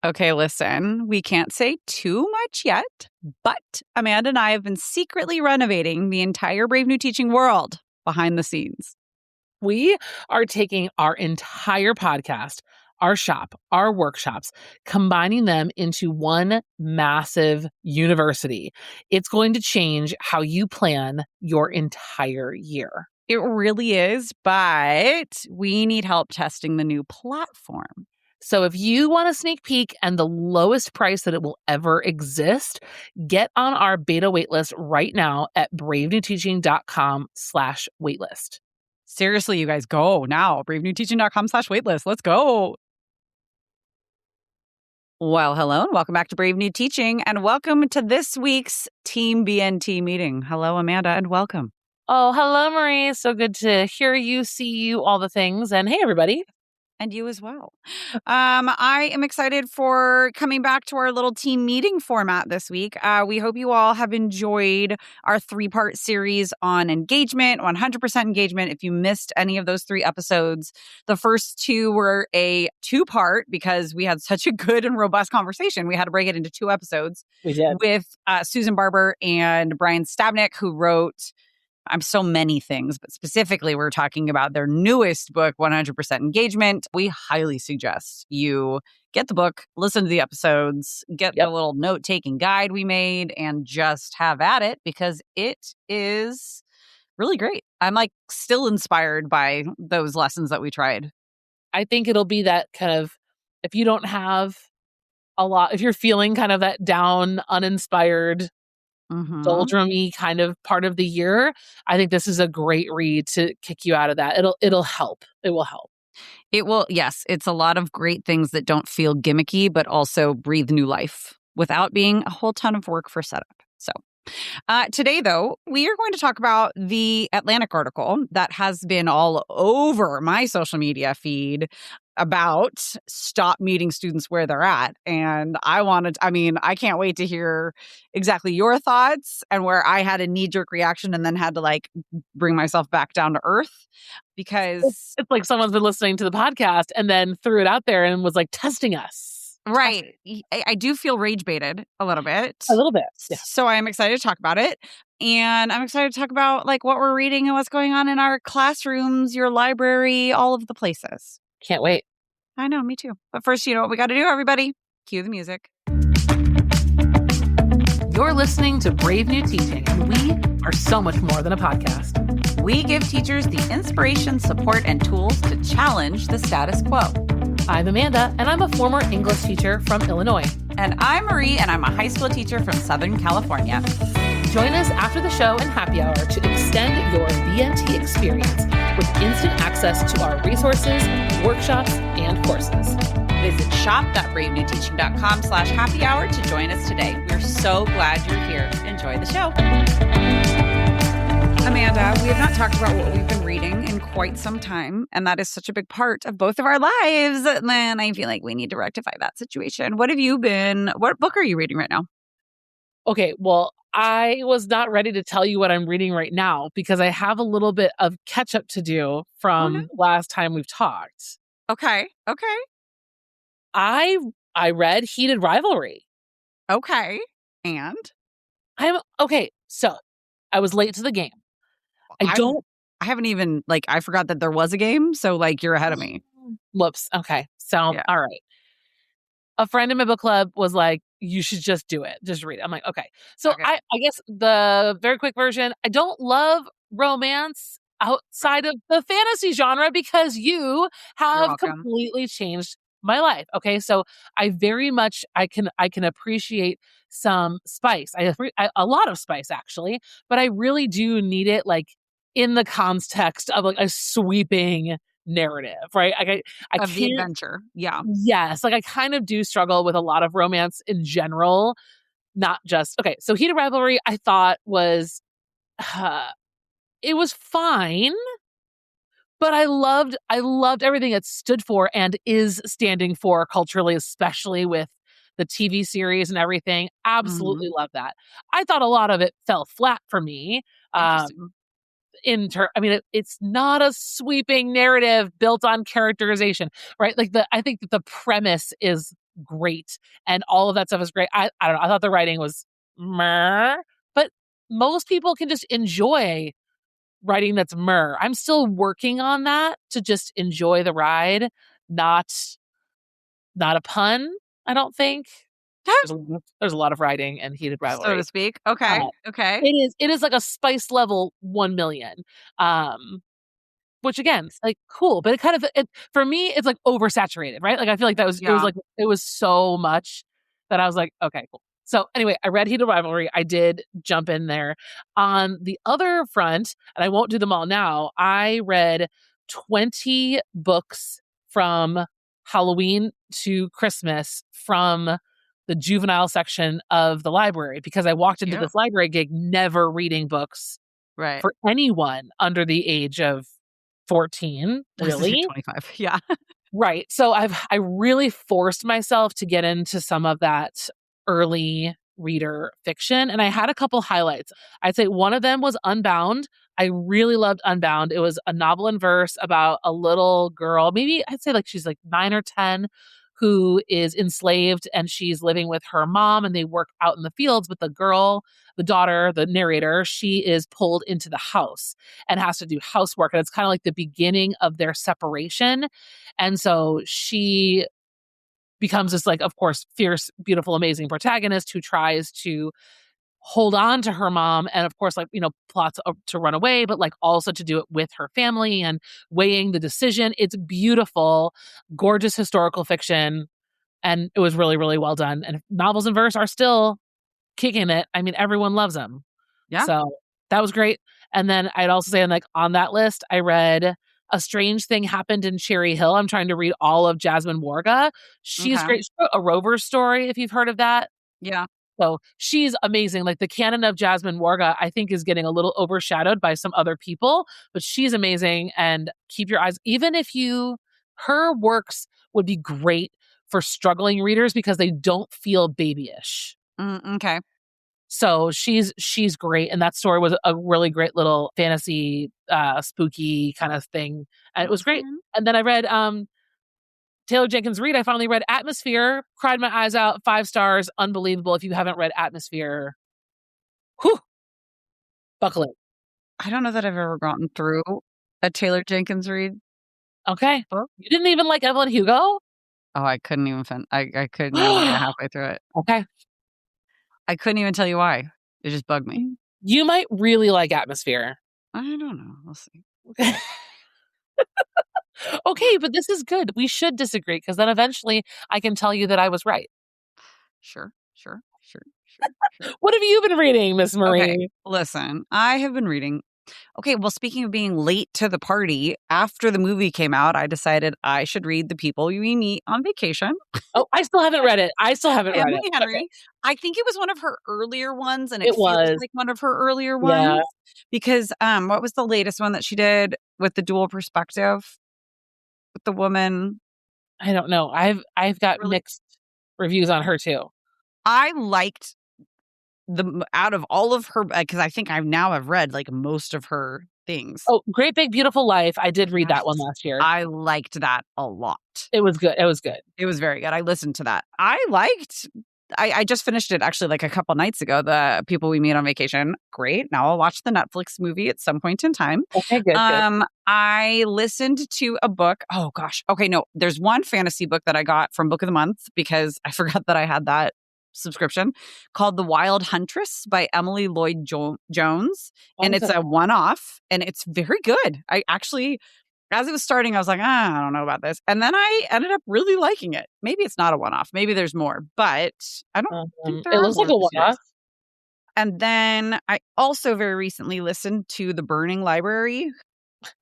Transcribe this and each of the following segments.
Okay, listen, we can't say too much yet, but Amanda and I have been secretly renovating the entire Brave New Teaching world behind the scenes. We are taking our entire podcast, our shop, our workshops, combining them into one massive university. It's going to change how you plan your entire year. It really is, but we need help testing the new platform. So if you want a sneak peek and the lowest price that it will ever exist, get on our beta waitlist right now at bravenewteaching.com/waitlist. Seriously, you guys, go now. bravenewteaching.com/waitlist. Let's go. Well, hello and welcome back to Brave New Teaching and welcome to this week's Team BNT meeting. Hello, Amanda, and welcome. Oh, hello, Marie. So good to hear you, see you, all the things. And hey, everybody. And you as well. I am excited for coming back to our little team meeting format this week. We hope you all have enjoyed our 3-part series on engagement, 100% engagement. If you missed any of those 3 episodes, the first 2 were a 2-part because we had such a good and robust conversation. We had to break it into 2 episodes. We did. With Susan Barber and Brian Stabnick, who wrote so many things, but specifically we're talking about their newest book, 100% Engagement. We highly suggest you get the book, listen to the episodes, get the little note-taking guide we made, and just have at it because it is really great. I'm still inspired by those lessons that we tried. I think it'll be that kind of, if you don't have a lot, if you're feeling kind of that down, uninspired, doldrumy kind of part of the year, I think this is a great read to kick you out of that. It'll help. It will help. It will. Yes. It's a lot of great things that don't feel gimmicky, but also breathe new life without being a whole ton of work for setup. So today, though, we are going to talk about the Atlantic article that has been all over my social media feed about stop meeting students where they're at. And I can't wait to hear exactly your thoughts and where I had a knee-jerk reaction and then had to bring myself back down to earth because it's like someone's been listening to the podcast and then threw it out there and was testing us. Right. I do feel rage baited a little bit. A little bit. Yeah. So I'm excited to talk about it. And I'm excited to talk about what we're reading and what's going on in our classrooms, your library, all of the places. Can't wait. I know, me too. But first, you know what we got to do, everybody? Cue the music. You're listening to Brave New Teaching, and we are so much more than a podcast. We give teachers the inspiration, support, and tools to challenge the status quo. I'm Amanda, and I'm a former English teacher from Illinois. And I'm Marie, and I'm a high school teacher from Southern California. Join us after the show and happy hour to extend your BNT experience with instant access to our resources, workshops, and courses. Visit shop.bravenewteaching.com/happy hour to join us today. We're so glad you're here. Enjoy the show. Amanda, we have not talked about what we've been reading in quite some time, and that is such a big part of both of our lives. Man, I feel like we need to rectify that situation. What book are you reading right now? Okay, well, I was not ready to tell you what I'm reading right now because I have a little bit of catch up to do from last time we've talked. Okay. I read Heated Rivalry. Okay. And? So I was late to the game. I haven't even, I forgot that there was a game, so, you're ahead of me. Whoops. Okay. So, All right. A friend in my book club was like, you should just do it. Just read it. I'm like, okay. So I guess the very quick version, I don't love romance outside of the fantasy genre because you have completely changed my life. Okay. So I very much, I can appreciate some spice. A lot of spice actually, but I really do need it in the context of a sweeping narrative, right? I of the adventure. Yeah. Yes. I kind of do struggle with a lot of romance in general, not just, okay. So Heated Rivalry, I thought was, it was fine, but I loved everything it stood for and is standing for culturally, especially with the TV series and everything. Absolutely love that. I thought a lot of it fell flat for me. It's not a sweeping narrative built on characterization, right? I think that the premise is great. And all of that stuff is great. I don't know. I thought the writing was meh, but most people can just enjoy writing that's meh. I'm still working on that to just enjoy the ride, not not a pun, I don't think. There's a lot of writing and heated So to rivalry. speak. Okay. Uh, Okay. it is like a spice level 1,000,000. Um, which again, like, cool, but it kind of for me, it's, like, oversaturated, right? Like, I feel like Yeah. it was so much that I was like, "Okay, cool." So, anyway, I read Heated Rivalry, I did jump in there. On the other front, and I won't do them all now, I read 20 books from Halloween to Christmas from the juvenile section of the library because I walked into Yeah. this library gig never reading books Right. for anyone under the age of 14, I was gonna say really? 25. Yeah. Right. So I really forced myself to get into some of that early reader fiction, and I had a couple highlights. I'd say one of them was Unbound. I really loved Unbound. It was a novel in verse about a little girl, maybe I'd say like she's like 9 or 10, who is enslaved and she's living with her mom and they work out in the fields, but the girl, the daughter, the narrator, she is pulled into the house and has to do housework, and it's kind of like the beginning of their separation. And so she becomes this, like, of course, fierce, beautiful, amazing protagonist who tries to hold on to her mom and, of course, like, plots to run away, but, like, also to do it with her family and weighing the decision. It's beautiful, gorgeous historical fiction, and it was really, really well done. And novels in verse are still kicking it. I mean, everyone loves them. Yeah. So that was great. And then I'd also say, like, on that list, I read A Strange Thing Happened in Cherry Hill. I'm trying to read all of Jasmine Warga. She's Okay. great. She wrote A Rover Story, if you've heard of that. Yeah. So she's amazing. Like, the canon of Jasmine Warga, I think, is getting a little overshadowed by some other people, but she's amazing. And keep your eyes, even if her works would be great for struggling readers because they don't feel babyish. Okay. So she's great, and that story was a really great little fantasy, spooky kind of thing, and it was great. Okay. And then I read, Taylor Jenkins Reid. I finally read Atmosphere, cried my eyes out, 5 stars, unbelievable. If you haven't read Atmosphere, whew, buckle in. I don't know that I've ever gotten through a Taylor Jenkins Reid Okay. book. You didn't even like Evelyn Hugo? Oh, I couldn't even I couldn't even get halfway through it. Okay. I couldn't even tell you why. It just bugged me. You might really like Atmosphere. I don't know. We'll see. Okay. Okay, but this is good. We should disagree because then eventually I can tell you that I was right. Sure. Sure. Sure. Sure. What have you been reading, Miss Marie? Okay. Listen, I have been reading. Okay, well, speaking of being late to the party, after the movie came out, I decided I should read The People We Meet on Vacation. Oh, I still haven't read it. I still haven't read Emily it. Henry. Okay. I think it was one of her earlier ones, and it It feels was. like one of her earlier Yeah. ones because what was the latest one that she did with the dual perspective with the woman? I don't know. I've got Really, mixed reviews on her too. I liked out of all of her because I think I've read like most of her things. Oh, Great Big Beautiful Life. I did read that one Yes. last year. I liked that a lot. It was good. It was good. It was very good. I listened to that. I just finished it actually like a couple nights ago. The People We Meet on Vacation. Great. Now I'll watch the Netflix movie at some point in time. Okay, good. I listened to a book. Oh gosh. Okay, no. There's one fantasy book that I got from Book of the Month because I forgot that I had that subscription called The Wild Huntress by Emily Lloyd Jones. And it's a one-off and it's very good. I actually, as it was starting, I was like, I don't know about this. And then I ended up really liking it. Maybe it's not a one-off. Maybe there's more, but I don't think there it are looks more like a this year. one-off. And then I also very recently listened to The Burning Library.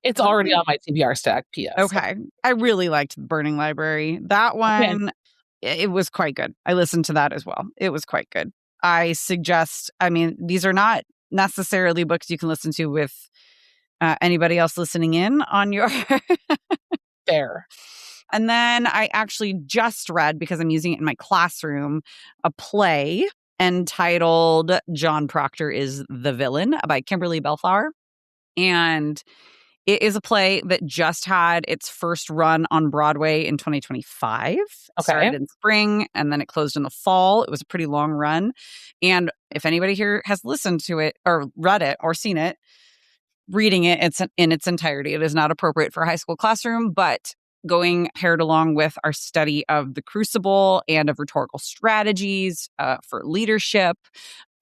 It's already on my TBR stack, PS. Okay. I really liked The Burning Library. That one, it was quite good. I listened to that as well. It was quite good. I suggest, these are not necessarily books you can listen to with anybody else listening in on your... Fair. And then I actually just read, because I'm using it in my classroom, a play entitled John Proctor is the Villain by Kimberly Bellflower. And It is a play that just had its first run on Broadway in 2025. It started in spring and then it closed in the fall. It was a pretty long run. And if anybody here has listened to it or read it or seen it, reading it, it's in its entirety. It is not appropriate for a high school classroom, but going paired along with our study of the Crucible and of rhetorical strategies for leadership,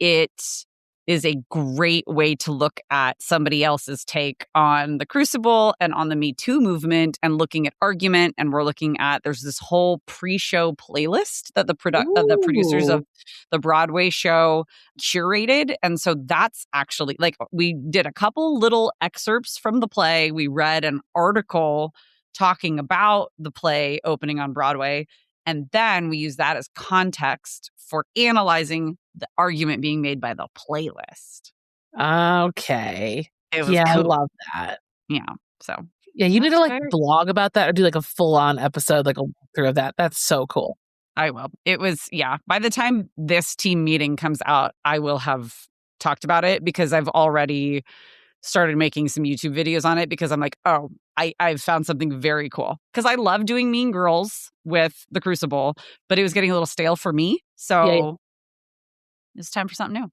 it is a great way to look at somebody else's take on the Crucible and on the Me Too movement and looking at argument. And we're looking at, there's this whole pre-show playlist that the producers of the Broadway show curated. And so that's actually, like, we did a couple little excerpts from the play. We read an article talking about the play opening on Broadway. And then we use that as context for analyzing the argument being made by the playlist. Okay. It was cool. I love that. Yeah. So yeah, you need to like blog about that or do like a full-on episode, like a walkthrough of that. That's so cool. I will. It was, by the time this team meeting comes out, I will have talked about it because I've already started making some YouTube videos on it because I'm like, oh, I've found something very cool. Because I love doing Mean Girls with the Crucible, but it was getting a little stale for me. So it's time for something new.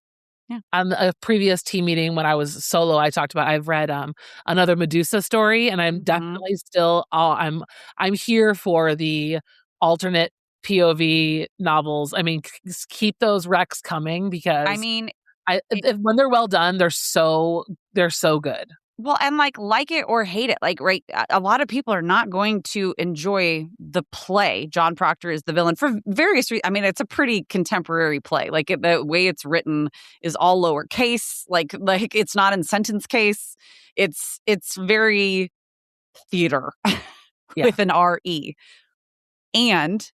Yeah. On a previous team meeting when I was solo, I talked about I've read another Medusa story, and I'm definitely still I'm here for the alternate POV novels. I mean, keep those recs coming because I mean, when they're well done, they're so good. Well, and like it or hate it, like, right, a lot of people are not going to enjoy the play. John Proctor is the villain for various reasons. I mean, it's a pretty contemporary play. Like the way it's written is all lowercase. Like it's not in sentence case. It's very theater with an R-E. And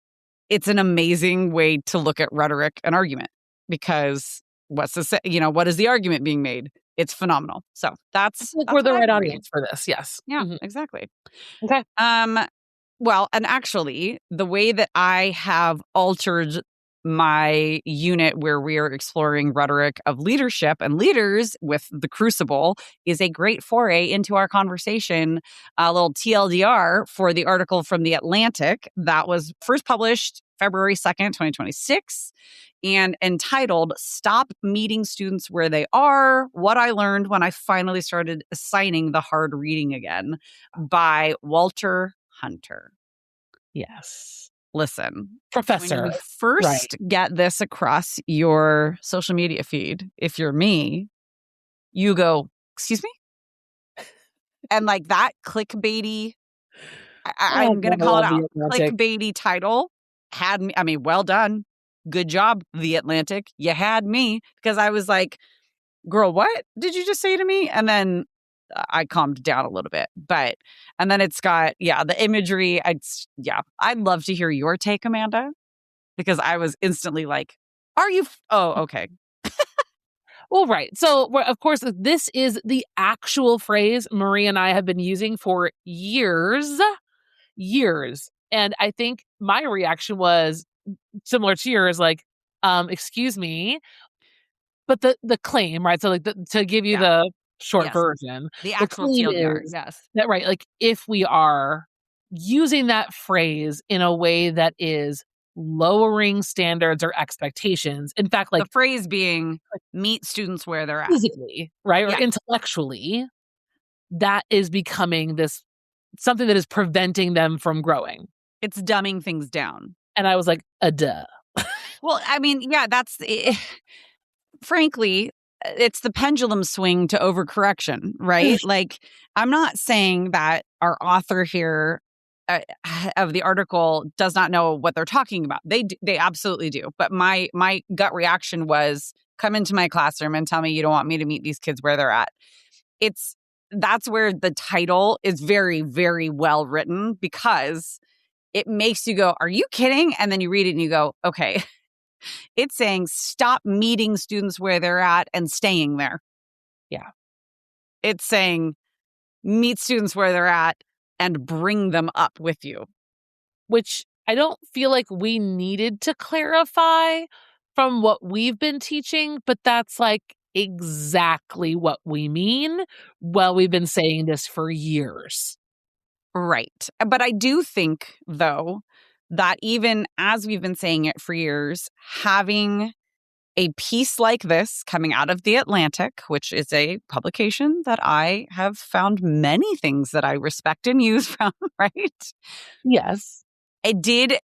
it's an amazing way to look at rhetoric and argument because what is the argument being made? It's phenomenal. So that's we're the right audience for this. Yes. Yeah, exactly. Okay. Well, and actually, the way that I have altered my unit where we are exploring rhetoric of leadership and leaders with the Crucible is a great foray into our conversation. A little TLDR for the article from The Atlantic that was first published February 2nd, 2026. And entitled, Stop Meeting Students Where They Are, What I Learned When I Finally Started Assigning the Hard Reading Again by Walter Hunter. Yes. Listen, Professor. When you first get this across your social media feed, if you're me, you go, excuse me? And like that clickbaity, I'm going to call it out, clickbaity title had me, I mean, well done. Good job, The Atlantic. You had me because I was like, girl, what did you just say to me? And then I calmed down a little bit. And then it's got, the imagery. I'd love to hear your take, Amanda, because I was instantly like, are you? Oh, okay. Well, right. So, of course, this is the actual phrase Marie and I have been using for years. And I think my reaction was similar to yours, like, excuse me. But the claim, right? So, like, to give you the short version, the actual TLDR, yes. That, right, like, if we are using that phrase in a way that is lowering standards or expectations, in fact, like the phrase being meet students where they're at. Physically, right? Or intellectually, that is becoming this something that is preventing them from growing. It's dumbing things down. And I was like, duh. Well, I mean, that's frankly, it's the pendulum swing to overcorrection, right? Like, I'm not saying that our author here of the article does not know what they're talking about. They absolutely do. But my gut reaction was, come into my classroom and tell me you don't want me to meet these kids where they're at. That's where the title is very, very well written because it makes you go, are you kidding? And then you read it and you go, okay. It's saying stop meeting students where they're at and staying there. Yeah. It's saying meet students where they're at and bring them up with you. Which I don't feel like we needed to clarify from what we've been teaching, but that's like exactly what we mean. Well, we've been saying this for years. Right. But I do think, though, that even as we've been saying it for years, having a piece like this coming out of The Atlantic, which is a publication that I have found many things that I respect and use from, right? Yes. It did,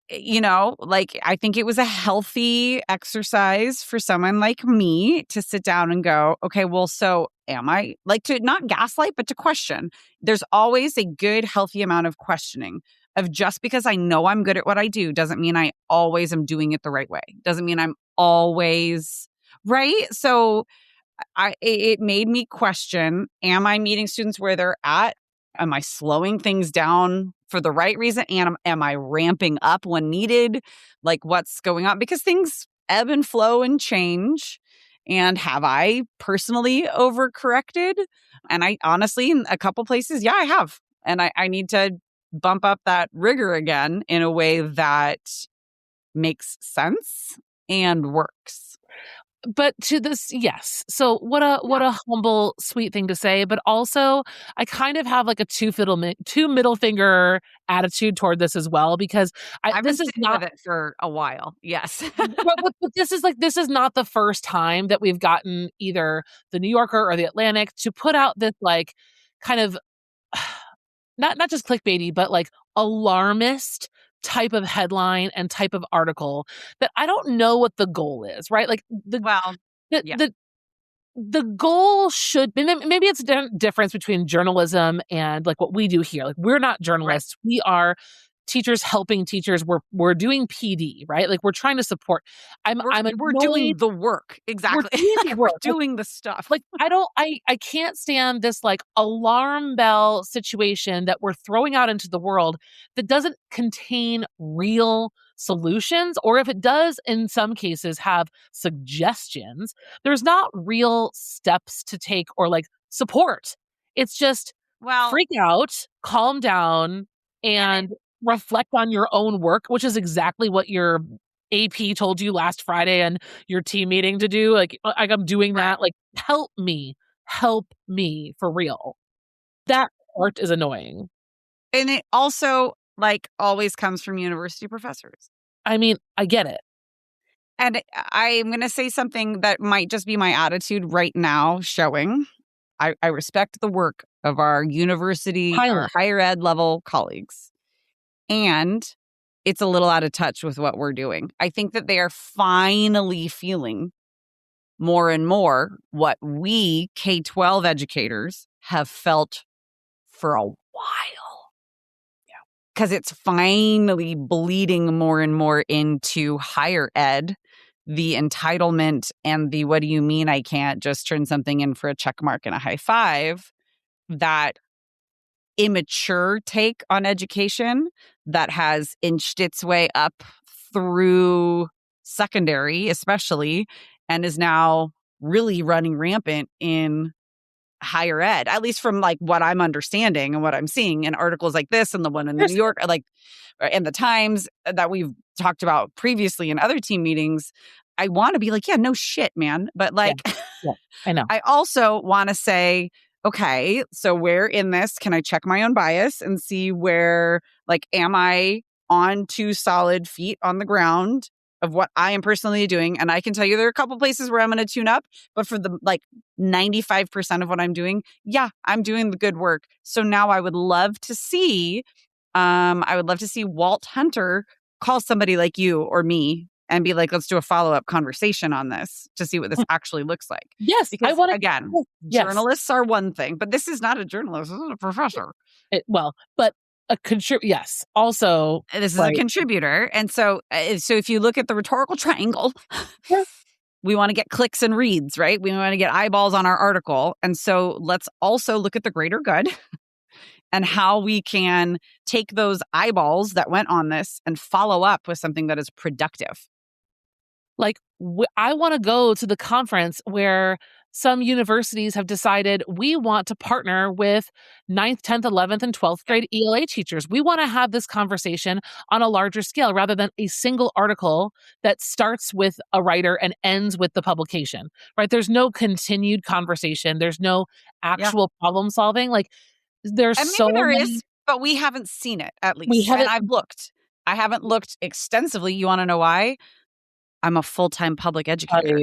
like, I think it was a healthy exercise for someone like me to sit down and go, okay, well, so am I, like, to not gaslight, but to question. There's always a good, healthy amount of questioning of just because I know I'm good at what I do doesn't mean I always am doing it the right way. Doesn't mean I'm always right. So it made me question, am I meeting students where they're at? Am I slowing things down for the right reason? And am I ramping up when needed? Like, what's going on? Because things ebb and flow and change. And have I personally overcorrected? And I honestly, in a couple places, yeah, I have. And I need to bump up that rigor again in a way that makes sense and works. But to this, yes. So what a humble, sweet thing to say. But also, I kind of have like a two middle finger attitude toward this as well, because I've been sitting with it for a while. Yes, but this is not the first time that we've gotten either the New Yorker or the Atlantic to put out this like kind of not just clickbaity, but like alarmist type of headline and type of article that I don't know what the goal is, right? Like the goal should maybe it's a difference between journalism and like what we do here. Like we're not journalists. Right. We are teachers helping teachers. We're doing PD, right? Like we're trying to support. We're doing the work. Exactly. We're doing the work. We're doing the stuff. Like I can't stand this like alarm bell situation that we're throwing out into the world that doesn't contain real solutions, or if it does in some cases have suggestions, there's not real steps to take or like support. It's just freak out, calm down, and reflect on your own work, which is exactly what your AP told you last Friday and your team meeting to do. Like I'm doing that. Like help me for real. That part is annoying. And it also like always comes from university professors. I mean, I get it. And I'm going to say something that might just be my attitude right now showing. I respect the work of our university or higher ed level colleagues. And it's a little out of touch with what we're doing. I think that they are finally feeling more and more what we K-12 educators have felt for a while. Yeah. Because it's finally bleeding more and more into higher ed, the entitlement and the what do you mean I can't just turn something in for a check mark and a high five, that immature take on education that has inched its way up through secondary, especially, and is now really running rampant in higher ed, at least from like what I'm understanding and what I'm seeing in articles like this and the one in the New York, like, and the Times that we've talked about previously in other team meetings. I want to be like, yeah, no shit, man. But like, I know. I also want to say, okay, so where in this can I check my own bias and see where, like, am I on two solid feet on the ground of what I am personally doing? And I can tell you there are a couple places where I'm going to tune up, but for the like 95% of what I'm doing, yeah, I'm doing the good work. So now I would love to see, Walt Hunter call somebody like you or me and be like, let's do a follow-up conversation on this to see what this actually looks like. Yes. Because again, journalists are one thing, but this is not a journalist. This is a professor. But a yes. Also, this is a contributor. And so if you look at the rhetorical triangle, we want to get clicks and reads, right? We want to get eyeballs on our article. And so let's also look at the greater good and how we can take those eyeballs that went on this and follow up with something that is productive. Like, I want to go to the conference where some universities have decided we want to partner with 9th, 10th, 11th, and 12th grade ELA teachers. We want to have this conversation on a larger scale rather than a single article that starts with a writer and ends with the publication, right? There's no continued conversation. There's no actual problem solving. Like, there's and maybe so there many. is, but we haven't seen it, at We least. haven't. And I've looked. I haven't looked extensively. You want to know why? I'm a full-time public educator.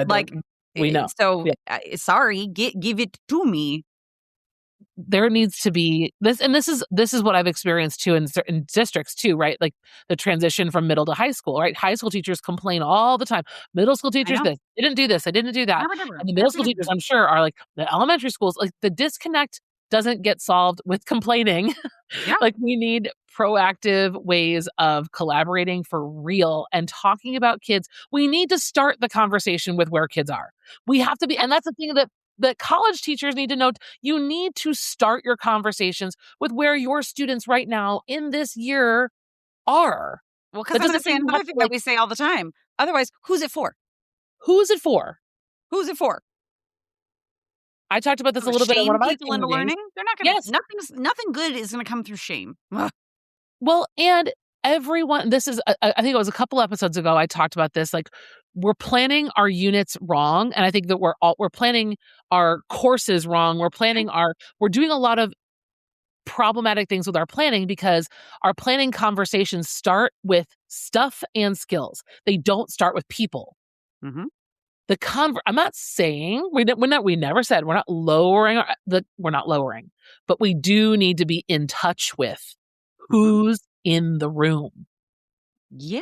Like, we know. So, sorry, give it to me. There needs to be this, and this is what I've experienced too in certain districts too, right? Like the transition from middle to high school, right? High school teachers complain all the time. Middle school teachers, this, they didn't do this, I didn't do that. And the middle school teachers, I'm sure, are like, the elementary schools, like the disconnect doesn't get solved with complaining. Yeah. Like, we need proactive ways of collaborating for real and talking about kids. We need to start the conversation with where kids are. We have to be, and that's the thing that college teachers need to know. You need to start your conversations with where your students right now in this year are. Well, because I'm going to say another thing that we say all the time. Otherwise, who's it for? Who's it for? Who's it for? I talked about this a little bit on one of my people into learning. They're not going to. Nothing good is going to come through shame. Ugh. Well, and everyone, this is, I think it was a couple episodes ago, I talked about this. Like, we're planning our units wrong. And I think that we're planning our courses wrong. We're doing a lot of problematic things with our planning because our planning conversations start with stuff and skills. They don't start with people. Mm-hmm. I'm not saying we never said we're not lowering but we do need to be in touch with who's in the room. Yeah.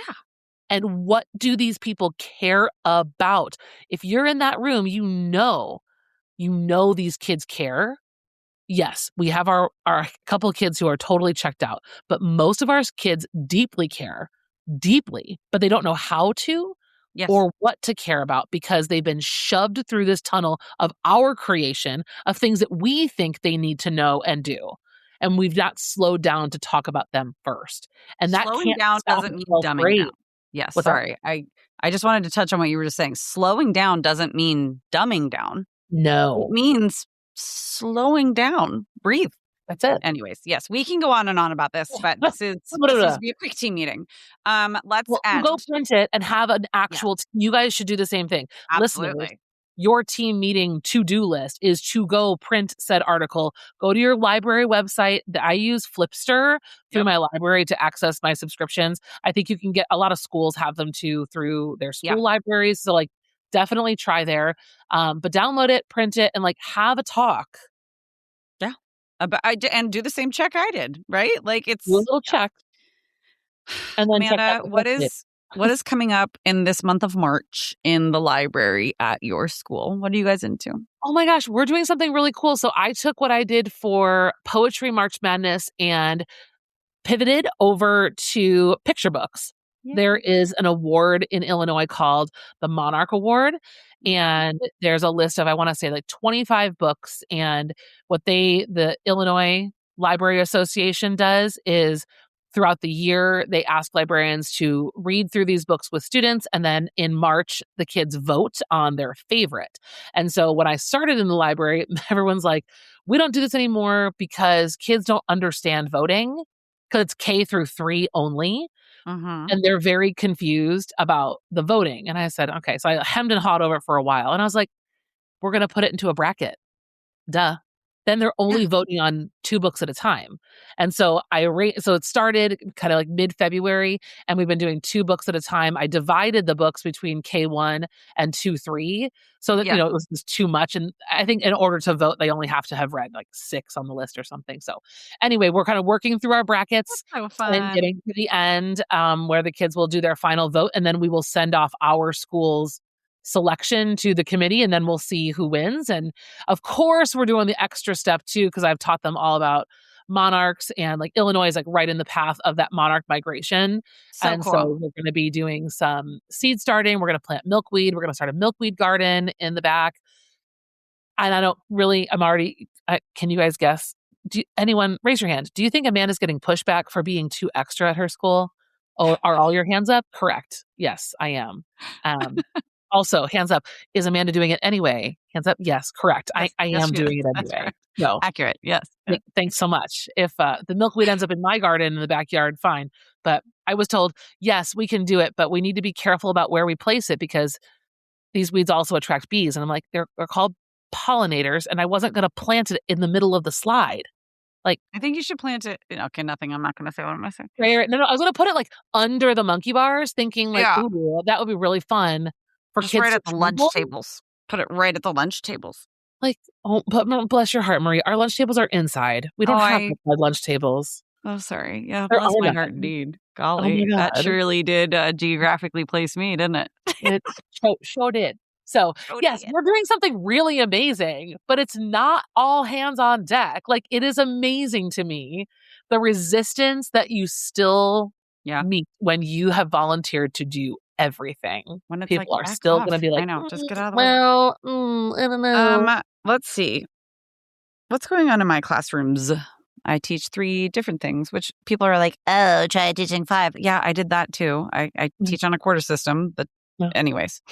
And what do these people care about? If you're in that room, you know these kids care. Yes, we have our couple of kids who are totally checked out, but most of our kids deeply care, but they don't know how to or what to care about because they've been shoved through this tunnel of our creation of things that we think they need to know and do. And we've not slowed down to talk about them first. And that slowing down doesn't mean dumbing down. Yes, sorry. I just wanted to touch on what you were just saying. Slowing down doesn't mean dumbing down. No. It means slowing down. Breathe. That's it. Anyways, yes, we can go on and on about this, but this is to be a quick team meeting. Let's end. Go print it and have an actual. You guys should do the same thing. Absolutely. Listeners, your team meeting to-do list is to go print said article. Go to your library website. I use Flipster through my library to access my subscriptions. I think you can get a lot of schools have them too through their school libraries. So like, definitely try there. But download it, print it, and like have a talk. Yeah. And do the same check I did, right? Like, it's do a little check. And then Amanda, what is coming up in this month of March in the library at your school? What are you guys into? Oh my gosh, we're doing something really cool. So I took what I did for Poetry March Madness and pivoted over to picture books. Yeah. There is an award in Illinois called the Monarch Award. And there's a list of, I want to say, like 25 books. And what the Illinois Library Association does is throughout the year, they ask librarians to read through these books with students. And then in March, the kids vote on their favorite. And so when I started in the library, everyone's like, we don't do this anymore because kids don't understand voting because it's K through 3 only. Mm-hmm. And they're very confused about the voting. And I said, okay. So I hemmed and hawed over it for a while. And I was like, we're going to put it into a bracket. Duh. Then they're only voting on 2 books at a time. And so so it started kind of like mid-February, and we've been doing 2 books at a time. I divided the books between K1 and 2-3 so that, it was just too much. And I think in order to vote, they only have to have read like 6 on the list or something. So anyway, we're kind of working through our brackets and getting to the end where the kids will do their final vote. And then we will send off our school's selection to the committee, and then we'll see who wins. And of course, we're doing the extra step too, because I've taught them all about monarchs, and like Illinois is like right in the path of that monarch migration. So we're going to be doing some seed starting. We're going to plant milkweed. We're going to start a milkweed garden in the back. And can you guys guess? Anyone raise your hand? Do you think Amanda's getting pushback for being too extra at her school? Or are all your hands up? Correct. Yes, I am. Also, hands up. Is Amanda doing it anyway? Hands up. Yes, correct. Yes, I am doing it anyway. No. Accurate. Yes. Thanks so much. If the milkweed ends up in my garden in the backyard, fine. But I was told, yes, we can do it, but we need to be careful about where we place it because these weeds also attract bees. And I'm like, they're called pollinators, and I wasn't going to plant it in the middle of the slide. Like, I think you should plant it. Okay, nothing. I'm not going to say what I'm saying. No, I was going to put it like under the monkey bars, thinking like, ooh, that would be really fun for just kids right at the lunch tables. Put it right at the lunch tables. Like, oh, but bless your heart, Marie. Our lunch tables are inside. We don't have lunch tables. Oh, sorry. Yeah, bless my heart, indeed. Golly, that surely did geographically place me, didn't it? It sure did. So, yes, we're doing something really amazing, but it's not all hands on deck. Like, it is amazing to me, the resistance that you still meet when you have volunteered to do everything. When it's people like, are still going to be like, I know, just get out of the way. Well, I don't know. Let's see. What's going on in my classrooms? I teach 3 different things, which people are like, oh, try teaching 5. Yeah, I did that too. I teach on a quarter system, but anyways.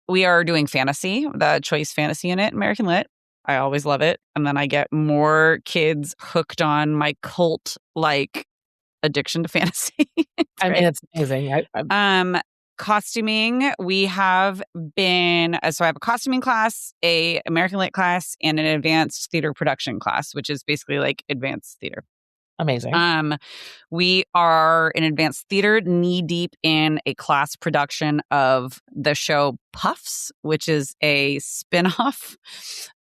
We are doing fantasy, the choice fantasy in it, American Lit. I always love it. And then I get more kids hooked on my cult-like addiction to fantasy. I mean, it's amazing. Costuming, we have been, so I have a costuming class, a American Lit class, and an advanced theater production class, which is basically like advanced theater. Amazing. We are in advanced theater, knee deep in a class production of the show Puffs, which is a spinoff,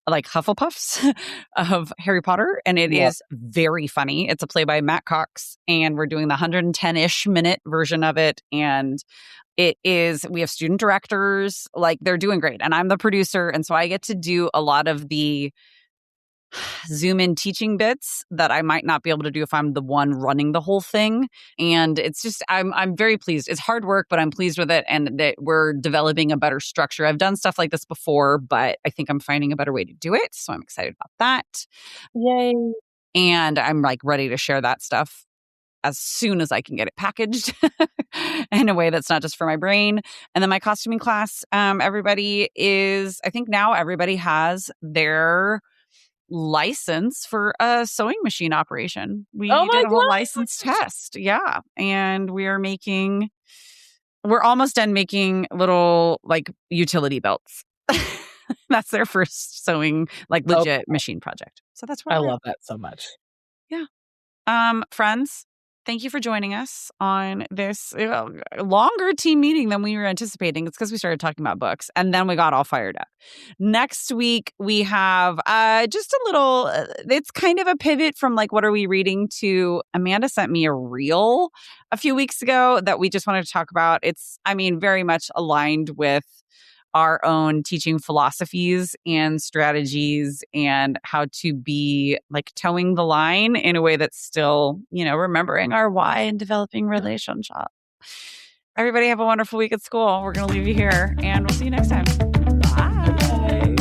like Hufflepuffs, of Harry Potter. And it is very funny. It's a play by Matt Cox, and we're doing the 110-ish minute version of it. And we have student directors, like they're doing great. And I'm the producer. And so I get to do a lot of the Zoom in teaching bits that I might not be able to do if I'm the one running the whole thing. And it's just, I'm very pleased. It's hard work, but I'm pleased with it. And that we're developing a better structure. I've done stuff like this before, but I think I'm finding a better way to do it. So I'm excited about that. Yay. And I'm like ready to share that stuff as soon as I can get it packaged in a way that's not just for my brain. And then my costuming class, everybody has their license for a sewing machine operation. We did a whole license test. Yeah. And we're almost done making little like utility belts. That's their first sewing, like legit machine project. So that's what I love that so much. Yeah. Friends, thank you for joining us on this longer team meeting than we were anticipating. It's because we started talking about books and then we got all fired up. Next week, we have just a little, it's kind of a pivot from like, what are we reading to Amanda sent me a reel a few weeks ago that we just wanted to talk about. It's, very much aligned with our own teaching philosophies and strategies and how to be like towing the line in a way that's still, remembering our why and developing relationship. Everybody have a wonderful week at school. We're going to leave you here and we'll see you next time. Bye.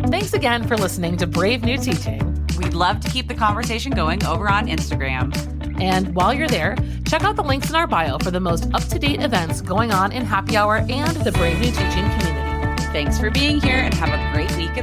Thanks again for listening to Brave New Teaching. We'd love to keep the conversation going over on Instagram. And while you're there, check out the links in our bio for the most up-to-date events going on in Happy Hour and the Brave New Teaching community. Thanks for being here and have a great week